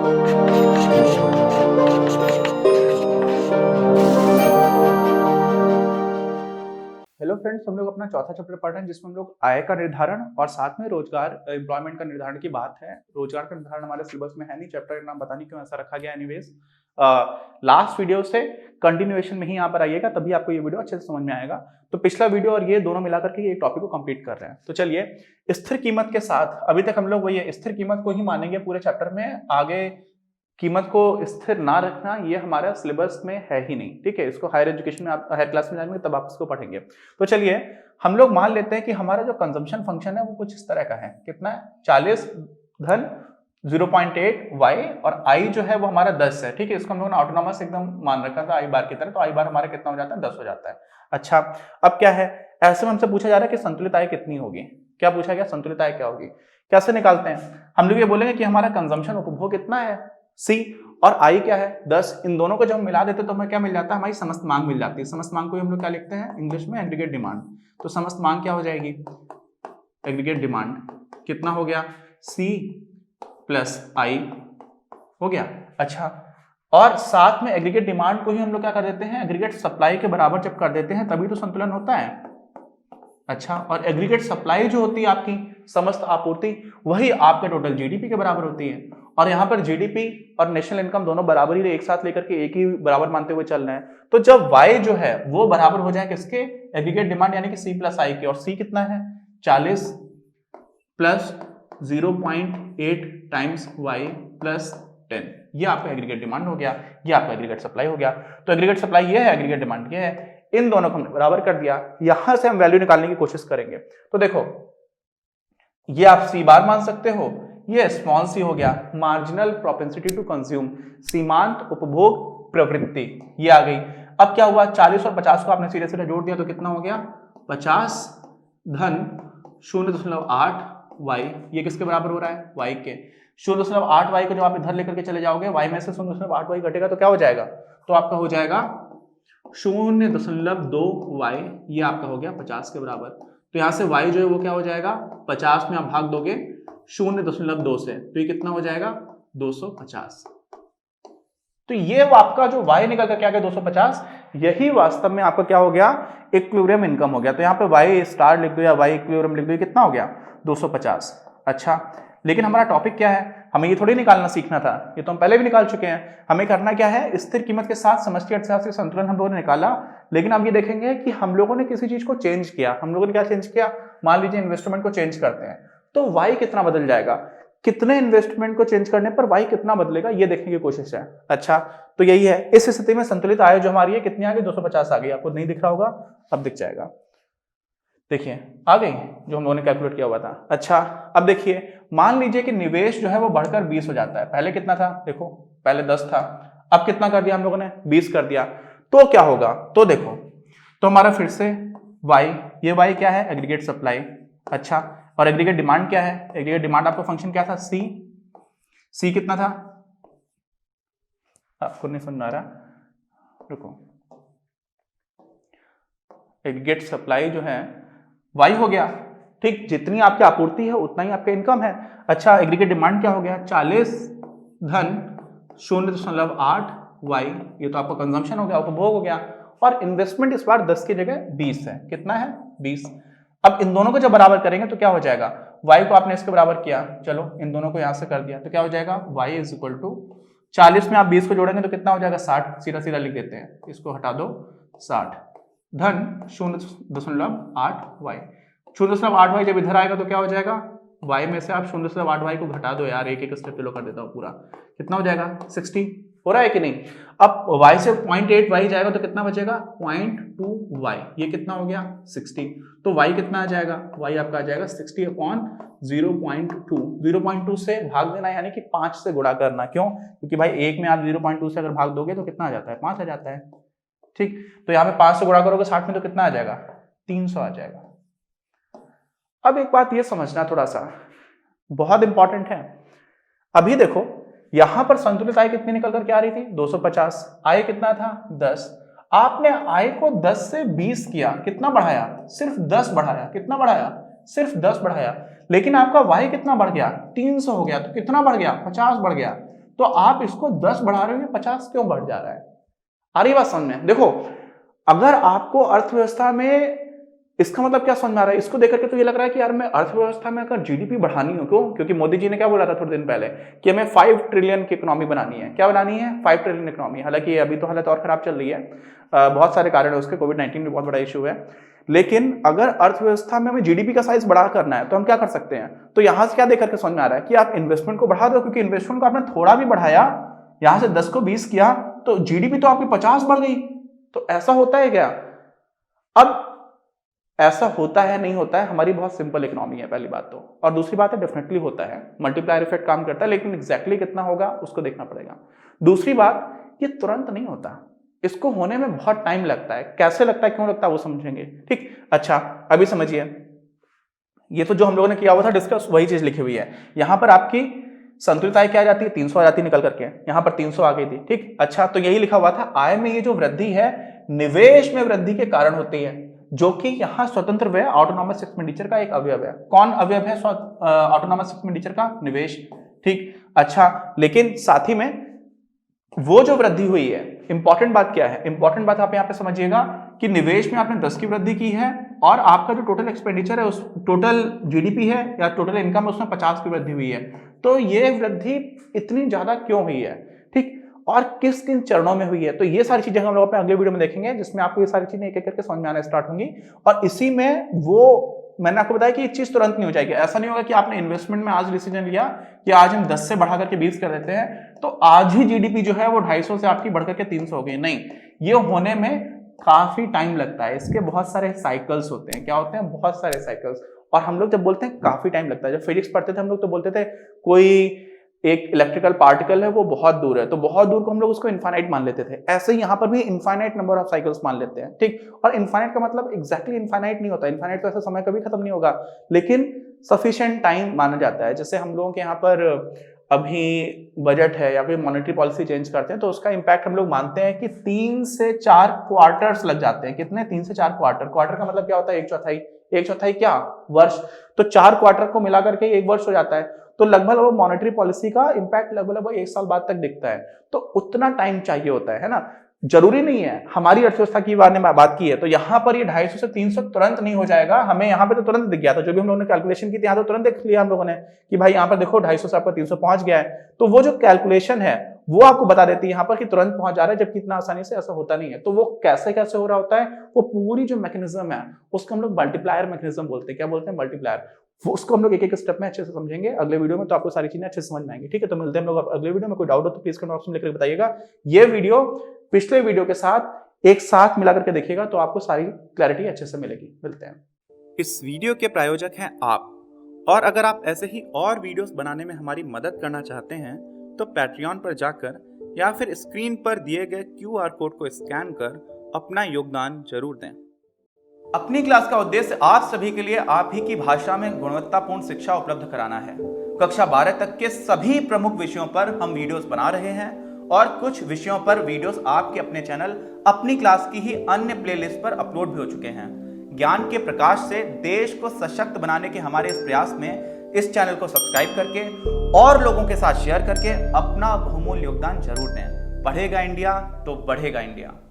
Hello friends, हम लोग अपना चौथा चैप्टर पढ़ रहे हैं जिसमें हम लोग आय का निर्धारण और साथ में रोजगार एम्प्लॉयमेंट का निर्धारण की बात है। रोजगार का निर्धारण हमारे सिलेबस में है नहीं, चैप्टर का नाम पता नहीं क्यों ऐसा रखा गया। एनीवेज लास्ट वीडियो से कंटिन्यूएशन में ही यहाँ पर आइएगा, तभी आपको ये वीडियो अच्छे से समझ में आएगा। तो पिछला वीडियो और ये दोनों मिलाकर के ये टॉपिक को कंप्लीट कर रहे हैं। तो चलिए, स्थिर कीमत के साथ अभी तक हम लोग वही स्थिर कीमत को ही मानेंगे पूरे चैप्टर में। आगे कीमत को स्थिर ना रखना ये हमारा सिलेबस में है ही नहीं, ठीक है। इसको हायर एजुकेशन में आप हायर क्लास में जाएंगे तब आप इसको पढ़ेंगे। तो चलिए, हम लोग मान लेते हैं कि हमारा जो कंजम्पशन फंक्शन है वो कुछ इस तरह का है। कितना है? 40 धन 0.8 y और i जो है वो हमारा 10 है, ठीक है। इसको हम लोगों ने ऑटोनॉमस एकदम मान रखा था i बार की तरह, तो i बार हमारा कितना हो जाता है? 10 हो जाता है। अच्छा, अब क्या है, ऐसे में हमसे पूछा जा रहा है कि संतुलित आय कितनी होगी। क्या पूछा गया? संतुलित आय क्या होगी। कैसे निकालते हैं? हम लोग ये बोलेंगे कि हमारा कंजम्पशन उपभोग कितना है C और I क्या है? 10। इन दोनों को जब हम मिला देते हैं तो हमें क्या मिल जाता है? हमारी समस्त मांग मिल जाती है। समस्त मांग को हम लोग क्या लिखते हैं इंग्लिश में? Aggregate demand. तो समस्त मांग क्या हो जाएगी? एग्रीगेट डिमांड कितना हो गया? C प्लस I हो गया। अच्छा, और साथ में एग्रीगेट डिमांड को ही हम लोग क्या कर देते हैं? एग्रीगेट सप्लाई के बराबर जब कर देते हैं तभी तो संतुलन होता है। अच्छा, और एग्रीगेट सप्लाई जो होती है आपकी समस्त आपूर्ति, वही आपके टोटल जीडीपी के बराबर होती है। और यहाँ पर जीडीपी और नेशनल इनकम दोनों बराबर ही एक साथ लेकर के एक ही बराबर मानते हुए चल रहे हैं। तो जब y जो है वो बराबर हो जाए किसके? एग्रीगेट डिमांड यानी कि C प्लस I के। और C कितना है? 40 प्लस 0.8 टाइम्स y प्लस 10। ये आपका एग्रीगेट डिमांड हो गया, ये आपका एग्रीगेट सप्लाई हो गया। तो एग्रीगेट सप्लाई ये है, एग्रीगेट डिमांड ये है। इन दोनों को हमने बराबर कर दिया। यहां से हम वैल्यू निकालने की कोशिश करेंगे। तो देखो, ये आप C बार मान सकते हो, ये स्मॉल c हो गया, मार्जिनल प्रोपेंसिटी टू कंज्यूम, सीमांत उपभोग प्रवृत्ति, ये आ गई। अब क्या हुआ? 40 और 50 को आपने सीधे सीधे जोड़ दिया तो कितना हो गया? 50 धन 0.8 y, ये किसके बराबर हो रहा है? y के। 0.8 y को जब आप इधर लेकर के चले जाओगे, y में से 0.8 y घटेगा तो क्या हो जाएगा? तो आपका हो जाएगा 0.2 y, ये आपका हो गया 50 के बराबर। तो यहां से y जो है वो क्या हो जाएगा? 50 में आप भाग दोगे 0.2 से, तो ये कितना हो जाएगा? 250। तो ये आपका जो y निकल कर क्या गया? 250। यही वास्तव में आपका क्या हो गया? इक्विलिब्रियम इनकम हो गया। तो यहाँ पे y स्टार लिख दो या y इक्विलिब्रियम लिख दो, ये कितना हो गया? 250। अच्छा, लेकिन हमारा टॉपिक क्या है? हमें ये थोड़ी निकालना सीखना था, ये तो हम पहले भी निकाल चुके हैं। हमें करना क्या है? स्थिर कीमत के साथ समष्टि अर्थशास्त्र संतुलन हम लोगों ने निकाला। लेकिन अब ये देखेंगे कि हम लोगों ने किसी चीज को चेंज किया। हम लोगों ने क्या चेंज किया? मान लीजिए इन्वेस्टमेंट को चेंज करते हैं तो y कितना बदल जाएगा, कितने इन्वेस्टमेंट को चेंज करने पर y कितना बदलेगा, ये देखने की कोशिश है। अच्छा, तो यही है। इस स्थिति में संतुलित आय जो हमारी है कितनी आ गई? 250 आ गई। आपको नहीं दिख रहा होगा, अब दिख जाएगा। देखिए, आ गई जो हम लोगों ने कैलकुलेट किया हुआ था। अच्छा, अब देखिए, मान लीजिए कि निवेश जो है वो बढ़कर 20 हो जाता है। पहले कितना था? देखो, पहले 10 था, अब कितना कर दिया हम लोगों ने? 20 कर दिया। तो क्या होगा? तो देखो, तो हमारा फिर से y, ये y क्या है? Aggregate supply. अच्छा, और एग्रीगेट डिमांड क्या है? एग्रीगेट डिमांड आपका फंक्शन क्या था? C कितना था? आपको नहीं समझ आ रहा, रुको। एग्रीगेट सप्लाई जो है y हो गया, ठीक। जितनी आपकी आपूर्ति है उतना ही आपका इनकम है। अच्छा, एग्रीगेट डिमांड क्या हो गया? 40 धन 0.8 y, ये तो आपका कंजम्पशन हो गया, उपभोग हो गया। और इन्वेस्टमेंट इस बार 10 की जगह 20 है। कितना है? 20। अब इन दोनों को जब बराबर करेंगे तो क्या हो जाएगा? y को आपने इसके बराबर किया, चलो इन दोनों को यहां से कर दिया तो क्या हो जाएगा? y इज इक्वल टू 40 में आप 20 को जोड़ेंगे तो कितना हो जाएगा? 60। सीधा सीधा लिख देते हैं, इसको हटा दो, 60 धन 0.8 y। 0.8 y जब इधर आएगा तो क्या हो जाएगा? y में से आप 0.8 y को घटा दो यार, एक एक स्टेप पे लो कर देता हूँ पूरा। कितना हो जाएगा? 60। हो रहा है कि नहीं? अब y से 0.8 y जाएगा तो कितना बचेगा? 0.2 y, ये कितना हो गया? 60। तो y कितना आ जाएगा? y आपका आ जाएगा 60 अपॉन 0.2। 0.2 से भाग देना यानी कि 5 से गुणा करना। क्यों? क्योंकि भाई एक में आप 0.2 से अगर भाग दोगे तो कितना आ जाता है? 5 आ जाता है, ठीक। तो यहाँ पे 5 से गुणा करोगे 60 में तो कितना आ जाएगा? 300 आ जाएगा। अब एक बात ये समझना थोड़ा सा, बहुत इंपॉर्टेंट है। अभी देखो, यहां पर संतुलित आय कितनी निकल कर के आ रही थी? 250। आय कितना था? 10। आपने आय को 10 से 20 किया, कितना बढ़ाया? सिर्फ 10 बढ़ाया। कितना बढ़ाया? सिर्फ 10 बढ़ाया। लेकिन आपका y कितना बढ़ गया? 300 हो गया। तो कितना बढ़ गया? 50 बढ़ गया। तो आप इसको 10 बढ़ा रहे हो, 50 क्यों बढ़ जा रहा है? आ रही बात समझ में? देखो, अगर आपको अर्थव्यवस्था में इसका मतलब क्या समझ में आ रहा है, इसको देख करके तो ये लग रहा है कि यार मैं अर्थव्यवस्था में अगर जीडीपी बढ़ानी हो, क्यों? क्योंकि मोदी जी ने क्या बोला था थोड़े दिन पहले कि हमें 5 ट्रिलियन की इकोनॉमी बनानी है। क्या बनानी है? 5 ट्रिलियन इकोनॉमी। हालांकि अभी तो हालत और खराब चल रही है, बहुत सारे कारण है उसके, कोविड-19 भी बहुत बड़ा इशू है। लेकिन अगर अर्थव्यवस्था में हमें जीडीपी का साइज बड़ा करना है तो हम क्या कर सकते हैं? तो यहां से क्या देख करके समझ में आ रहा है कि आप इन्वेस्टमेंट को बढ़ा दो, क्योंकि इन्वेस्टमेंट को आपने थोड़ा भी बढ़ाया, यहां से 10 को 20 किया तो जीडीपी तो आपकी 50 बढ़ गई। तो ऐसा होता है क्या? अब ऐसा होता है नहीं होता है, हमारी बहुत सिंपल इकोनॉमी है पहली बात तो, और दूसरी बात है डेफिनेटली होता है, मल्टीप्लायर इफेक्ट काम करता है, लेकिन एग्जैक्टली कितना होगा उसको देखना पड़ेगा। दूसरी बात, ये तुरंत नहीं होता, इसको होने में बहुत टाइम लगता है। कैसे लगता है, क्यों लगता है, वो समझेंगे। ठीक, अच्छा अभी समझिए, ये तो जो हम लोगों ने किया हुआ था डिस्कस, वही चीज लिखी हुई है। यहां पर आपकी संतुलित आय क्या आ जाती है? 300 आ जाती है निकल करके, यहां पर 300 आ गई थी। ठीक, अच्छा तो यही लिखा हुआ था, आय में ये जो वृद्धि है निवेश में वृद्धि के कारण होती है, जो कि यहां स्वतंत्र व्यय ऑटोनॉमस एक्सपेंडिचर का एक अवयव है। कौन अवयव है ऑटोनॉमस एक्सपेंडिचर का? निवेश। ठीक, अच्छा लेकिन साथ ही में वो जो वृद्धि हुई है, इंपॉर्टेंट बात क्या है? इंपॉर्टेंट बात आप यहां पे समझिएगा कि निवेश में आपने 10 की वृद्धि की है और आपका जो टोटल एक्सपेंडिचर है, उस टोटल जीडीपी है या टोटल इनकम है, उसमें 50 की वृद्धि हुई है। तो ये वृद्धि इतनी ज्यादा क्यों हुई है? ठीक, और किस किन चरणों में हुई है? तो ये सारी चीजें हम लोग अपने अगले वीडियो में देखेंगे, जिसमें आपको ये सारी चीजें एक एक करके समझ में आना स्टार्ट होंगी। और इसी में वो मैंने आपको बताया कि ये चीज तुरंत नहीं हो जाएगी। ऐसा नहीं होगा कि आपने इन्वेस्टमेंट में आज डिसीजन लिया कि आज हम 10 से बढ़ा करके 20 कर देते हैं तो आज ही जीडीपी जो है वो 250 से आपकी बढ़कर के 300 हो गई। नहीं, ये होने में काफी टाइम लगता है, इसके बहुत सारे साइकिल्स होते हैं। क्या होते हैं? बहुत सारे साइकिल्स। और हम लोग जब बोलते हैं काफी टाइम लगता है, जब फिजिक्स पढ़ते थे हम लोग तो बोलते थे कोई एक इलेक्ट्रिकल पार्टिकल है वो बहुत दूर है, तो बहुत दूर को हम लोग उसको इनफाइनाइट मान लेते थे। ऐसे ही यहाँ पर भी इनफाइनाइट नंबर ऑफ साइकिल्स मान लेते हैं। ठीक, और इनफाइनाइट का मतलब एग्जैक्टली इनफाइनाइट नहीं होता, इनफाइनाइट तो ऐसा समय कभी खत्म नहीं होगा, लेकिन सफिशिएंट टाइम माना जाता है। जैसे हम लोगों के यहाँ पर अभी बजट है या फिर मॉनेटरी पॉलिसी चेंज करते हैं तो उसका इंपैक्ट हम लोग मानते हैं कि 3 से 4 क्वार्टर्स लग जाते हैं। कितने? 3 से 4 क्वार्टर। क्वार्टर का मतलब क्या होता है? एक चौथाई। एक चौथाई क्या? वर्ष। तो 4 क्वार्टर को मिला करके एक वर्ष हो जाता है। तो लगभग वो मॉनेटरी पॉलिसी का इंपैक्ट लगभग 1 साल बाद तक दिखता है। तो उतना टाइम चाहिए होता है ना। जरूरी नहीं है, हमारी अर्थव्यवस्था की बात की है तो यहाँ पर ये 250 से 300 तुरंत नहीं हो जाएगा। हमें यहाँ पे तो तुरंत दिख गया था, जो भी हम लोगों ने कैलकुलेशन की थी यहाँ तो तुरंत देख लिया हम लोगों ने कि भाई यहाँ पर देखो 250 से आपका 300 पहुंच गया है। तो वो जो कैलकुलेशन है वो आपको बता देती है यहाँ पर कि तुरंत पहुंच जा रहा है, जबकि इतना आसानी से ऐसा होता नहीं है। तो वो कैसे कैसे हो रहा होता है, वो पूरी जो मैकेनिज्म है उसको हम लोग मल्टीप्लायर मैकेनिज्म बोलते हैं। क्या बोलते हैं? मल्टीप्लायर। वो उसको हम लोग एक एक स्टेप में अच्छे से समझेंगे अगले वीडियो में, तो आपको सारी चीजें अच्छे से समझ में आएंगी। ठीक है, तो मिलते हैं हम लोग अगले वीडियो में। कोई डाउट हो तो प्लीज कमेंट बॉक्स में लिखकर बताइएगा। ये वीडियो पिछले वीडियो के साथ एक साथ मिला करके देखिएगा तो आपको सारी क्लैरिटी अच्छे से मिलेगी। मिलते हैं। इस वीडियो के प्रायोजक हैं आप, और अगर आप ऐसे ही और वीडियोस बनाने में हमारी मदद करना चाहते हैं तो पैट्रियन पर जाकर या फिर स्क्रीन पर दिए गए QR कोड को स्कैन कर अपना योगदान जरूर दें। अपनी क्लास का उद्देश्य आप सभी के लिए आप ही की भाषा में गुणवत्तापूर्ण शिक्षा उपलब्ध कराना है। कक्षा 12 तक के सभी प्रमुख विषयों पर हम वीडियोस बना रहे हैं और कुछ विषयों पर वीडियोस आपके अपने चैनल अपनी क्लास की ही अन्य प्लेलिस्ट पर अपलोड भी हो चुके हैं। ज्ञान के प्रकाश से देश को सशक्त बनाने के हमारे इस प्रयास में इस चैनल को सब्सक्राइब करके और लोगों के साथ शेयर करके अपना बहुमूल्य योगदान जरूर दें। पढ़ेगा इंडिया तो बढ़ेगा इंडिया।